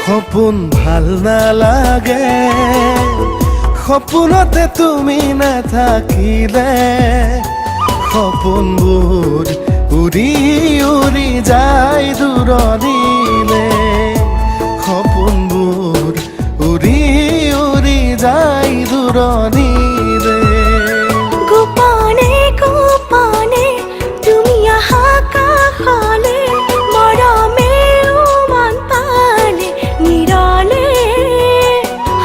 সপোন ভাল নালাগে, সপোনতে তুমি নাথাকিলে। সপোনবোৰ উৰি উৰি যায় দূৰণিলে। সপোনবোৰ উৰি উৰি যায় দূৰণিলে। গোপনে গোপনে তুমি আহা কাষলে, মৰমে উমান পালে নিৰলে।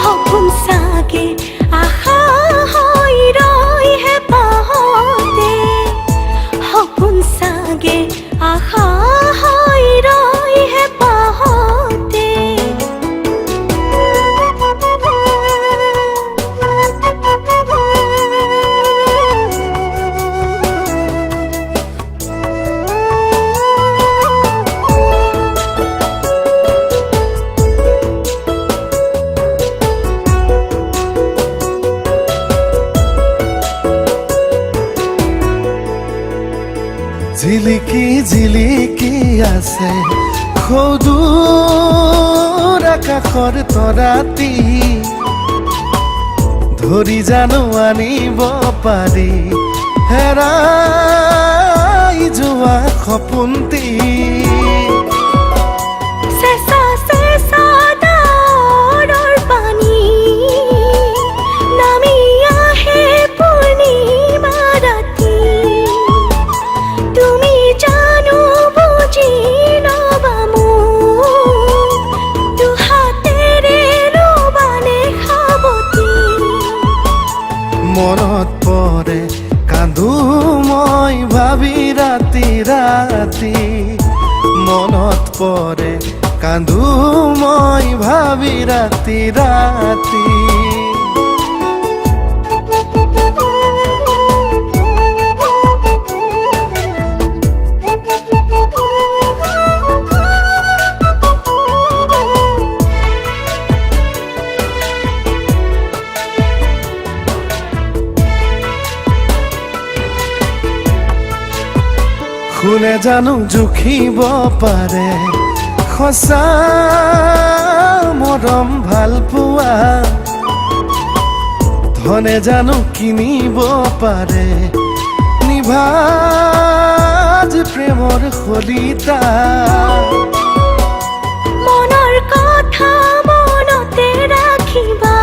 সপোন চাগে আশা হৈ ৰয় হেঁপাহতে, সপোন চাগে আশা হৈ ৰয় হেঁপাহতে। জিলিকি জিলিকি আছে সদূৰ আকাশৰ তৰাটি, ধৰি জানো আনিব পাৰি হেৰাই যোৱা সপোনটি। চেঁচা চেঁচা ডাৱৰৰ পানী নামি আহে পূৰ্ণিমা ৰাতি। তুমি জানো বুজি ল'বা মোক, দুহাতেৰে ল'বানে সাৱটি। মনত পৰে কান্দো মই ভাবি ৰাতি ৰাতি। মনত পৰে কান্দো মই ভাবি ৰাতি ৰাতি। কোনে জানো জুখিব পাৰে সঁচা মৰম ভাল পোৱা। ধনে জানো কিনিব পাৰে নিভাজ প্ৰেমৰ শলিতা। মনৰ কথা মনতে ৰাখিবা,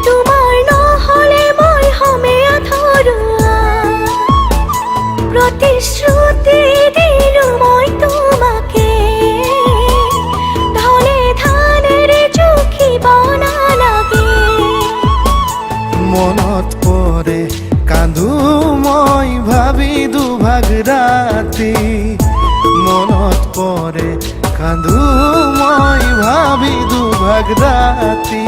তোমাৰ নহ'লে মই হমে আধৰুৱা। প্ৰতিশ্ৰুতি দিলো মই তোমাকে, ধনে ধানেৰে জুখিব নালাগে। মনত পৰে কান্দো মই ভাবি দুভাগ ৰাতি। মনত পৰে কান্দো মই ভাবি দুভাগ ৰাতি।